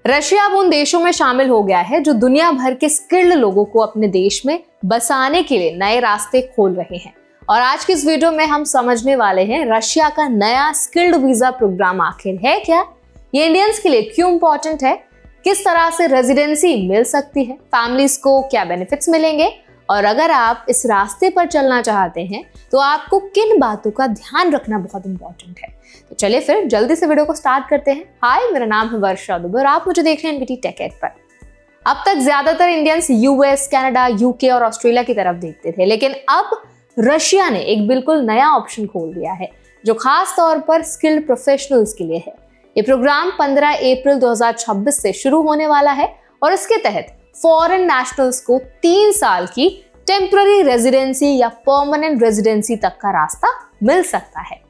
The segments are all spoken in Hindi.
रशिया अब उन देशों में शामिल हो गया है जो दुनिया भर के स्किल्ड लोगों को अपने देश में बसाने के लिए नए रास्ते खोल रहे हैं। और आज की इस वीडियो में हम समझने वाले हैं रशिया का नया स्किल्ड वीजा प्रोग्राम आखिर है क्या, ये इंडियंस के लिए क्यों इंपॉर्टेंट है, किस तरह से रेजिडेंसी मिल सकती है, फैमिलीज को क्या बेनिफिट्स मिलेंगे, और अगर आप इस रास्ते पर चलना चाहते हैं तो आपको किन बातों का ध्यान रखना बहुत इंपॉर्टेंट है। तो चलिए फिर जल्दी से वीडियो को स्टार्ट करते हैं। हाय, मेरा नाम है वर्षा दुबे और आप मुझे देख रहे हैं एनबीटी टेक एड पर। अब तक ज्यादातर इंडियंस यूएस, कनाडा, यूके और ऑस्ट्रेलिया की तरफ देखते थे, लेकिन अब रशिया ने एक बिल्कुल नया ऑप्शन खोल दिया है जो खास तौर पर स्किल्ड प्रोफेशनल्स के लिए है। ये प्रोग्राम 15 अप्रैल 2026 से शुरू होने वाला है और इसके तहत फॉरेन नेशनल्स को 3 साल की टेम्पररी रेजिडेंसी या परमानेंट रेजिडेंसी तक का रास्ता मिल सकता है।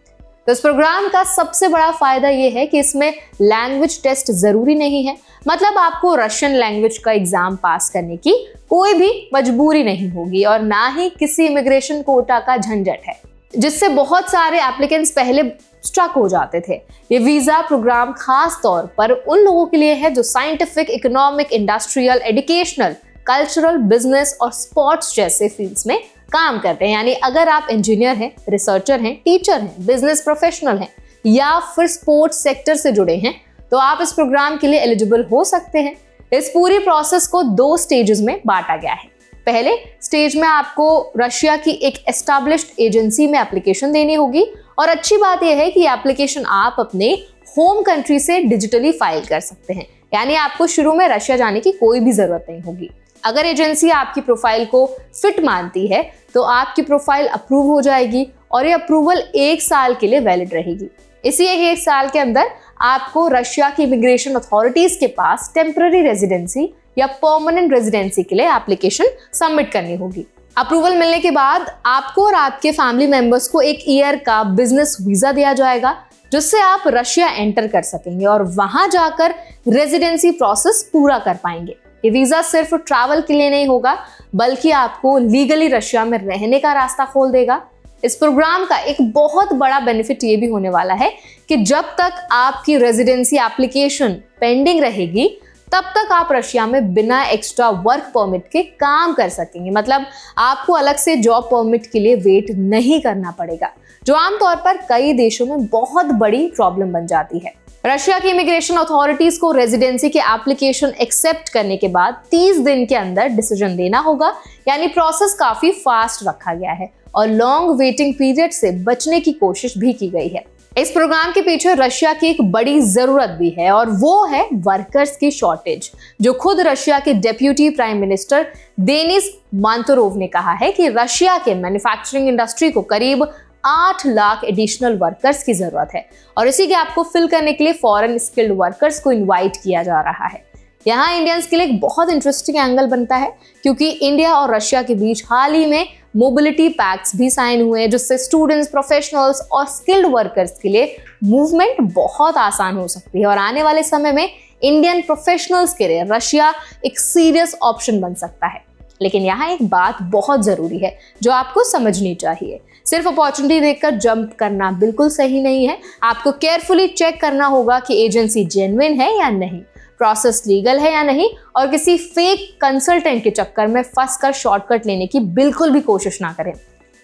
तो इस प्रोग्राम का सबसे बड़ा फायदा ये है कि इसमें लैंग्वेज टेस्ट जरूरी नहीं है, मतलब आपको रशियन लैंग्वेज का एग्जाम पास करने की कोई भी मजबूरी नहीं होगी और ना ही किसी इमिग्रेशन कोटा का झंझट है, जिससे बहुत सारे एप्लीकेंट्स पहले स्ट्रक हो जाते थे। ये वीजा प्रोग्राम खास तौर पर उन लोगों के लिए है जो scientific, economic, industrial, educational, cultural, business और स्पोर्ट्स जैसे फील्ड्स में काम करते हैं। यानी अगर आप इंजीनियर हैं, रिसर्चर हैं, टीचर हैं, बिजनेस प्रोफेशनल हैं या फिर स्पोर्ट्स सेक्टर से जुड़े हैं तो आप इस प्रोग्राम के लिए एलिजिबल हो सकते हैं। इस पूरी प्रोसेस को 2 स्टेजेस में बांटा गया है। पहले स्टेज में आपको रशिया की एक एस्टैब्लिश्ड एजेंसी में एप्लीकेशन देनी होगी और अच्छी बात यह है कि एप्लीकेशन आप अपने होम कंट्री से डिजिटली फाइल कर सकते हैं, यानी आपको शुरू में रशिया जाने की कोई भी जरूरत नहीं होगी। अगर एजेंसी आपकी प्रोफाइल को फिट मानती है तो आपकी प्रोफाइल अप्रूव हो जाएगी और ये अप्रूवल 1 साल के लिए वैलिड रहेगी। इसी 1 साल के अंदर आपको रशिया की इमिग्रेशन अथॉरिटीज के पास टेम्पररी रेजिडेंसी या परमानेंट रेजिडेंसी के लिए एप्लीकेशन सबमिट करनी होगी। अप्रूवल मिलने के बाद आपको और आपके फैमिली मेंबर्स को 1 ईयर का बिजनेस वीजा दिया जाएगा जिससे आप रशिया एंटर कर सकेंगे और वहां जाकर रेजिडेंसी प्रोसेस पूरा कर पाएंगे। ये वीजा सिर्फ ट्रैवल के लिए नहीं होगा बल्कि आपको लीगली रशिया में रहने का रास्ता खोल देगा। इस प्रोग्राम का एक बहुत बड़ा बेनिफिट ये भी होने वाला है कि जब तक आपकी रेजिडेंसी एप्लीकेशन पेंडिंग रहेगी तब तक आप रशिया में बिना एक्स्ट्रा वर्क परमिट के काम कर सकेंगे, मतलब आपको अलग से जॉब परमिट के लिए वेट नहीं करना पड़ेगा, जो आमतौर पर कई देशों में बहुत बड़ी प्रॉब्लम बन जाती है। रशिया की इमिग्रेशन अथॉरिटीज को रेजिडेंसी के एप्लीकेशन एक्सेप्ट करने के बाद 30 दिन के अंदर डिसीजन देना होगा, यानी प्रोसेस काफी फास्ट रखा गया है और लॉन्ग वेटिंग पीरियड से बचने की कोशिश भी की गई है। इस प्रोग्राम के पीछे रशिया की एक बड़ी जरूरत भी है और वो है वर्कर्स की शॉर्टेज, जो खुद रशिया के डेप्यूटी प्राइम मिनिस्टर देनिस मांतोरोव ने कहा है कि रशिया के मैन्युफैक्चरिंग इंडस्ट्री को करीब 8 लाख एडिशनल वर्कर्स की जरूरत है और इसी गैप को फिल करने के लिए फॉरेन स्किल्ड वर्कर्स को इनवाइट किया जा रहा है। यहाँ इंडियंस के लिए एक बहुत इंटरेस्टिंग एंगल बनता है क्योंकि इंडिया और रशिया के बीच हाल ही में मोबिलिटी पैक्ट्स भी साइन हुए हैं जिससे स्टूडेंट्स, प्रोफेशनल्स और स्किल्ड वर्कर्स के लिए मूवमेंट बहुत आसान हो सकती है और आने वाले समय में इंडियन प्रोफेशनल्स के लिए रशिया एक सीरियस ऑप्शन बन सकता है। लेकिन यहाँ एक बात बहुत जरूरी है जो आपको समझनी चाहिए, सिर्फ अपॉर्चुनिटी देखकर जंप करना बिल्कुल सही नहीं है। आपको केयरफुली चेक करना होगा कि एजेंसी जेन्युइन है या नहीं, प्रोसेस लीगल है या नहीं और किसी फेक कंसल्टेंट के चक्कर में फंसकर शॉर्टकट लेने की बिल्कुल भी कोशिश ना करें।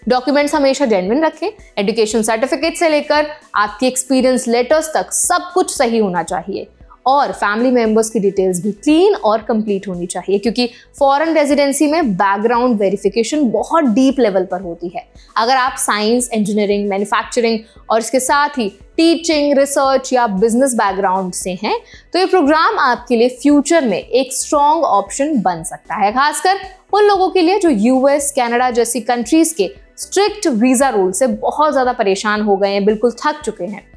डॉक्यूमेंट्स हमेशा जेन्युइन रखें, एजुकेशन सर्टिफिकेट से लेकर आपकी एक्सपीरियंस लेटर्स तक सब कुछ सही होना चाहिए और फैमिली मेंबर्स की डिटेल्स भी क्लीन और कंप्लीट होनी चाहिए क्योंकि फॉरेन रेजिडेंसी में बैकग्राउंड वेरिफिकेशन बहुत डीप लेवल पर होती है। अगर आप साइंस, इंजीनियरिंग, मैन्युफैक्चरिंग और इसके साथ ही टीचिंग, रिसर्च या बिजनेस बैकग्राउंड से हैं तो ये प्रोग्राम आपके लिए फ्यूचर में एक स्ट्रॉन्ग ऑप्शन बन सकता है, खासकर उन लोगों के लिए जो यूएस, कनाडा जैसी कंट्रीज के स्ट्रिक्ट वीजा रूल से बहुत ज्यादा परेशान हो गए हैं, बिल्कुल थक चुके हैं।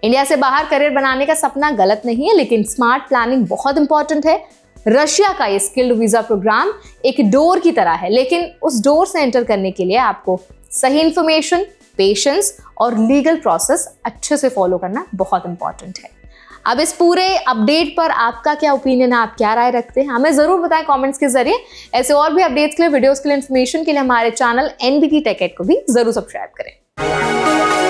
इंडिया से बाहर करियर बनाने का सपना गलत नहीं है, लेकिन स्मार्ट प्लानिंग बहुत इंपॉर्टेंट है। रशिया का ये स्किल्ड वीजा प्रोग्राम एक डोर की तरह है, लेकिन उस डोर से एंटर करने के लिए आपको सही इंफॉर्मेशन, पेशेंस और लीगल प्रोसेस अच्छे से फॉलो करना बहुत इंपॉर्टेंट है। अब इस पूरे अपडेट पर आपका क्या ओपिनियन है, आप क्या राय रखते हैं, हमें जरूर बताएं कमेंट्स के जरिए। ऐसे और भी अपडेट्स के लिए, वीडियोस के लिए, इन्फॉर्मेशन के लिए हमारे चैनल एनबीटी टेक एड को भी जरूर सब्सक्राइब करें।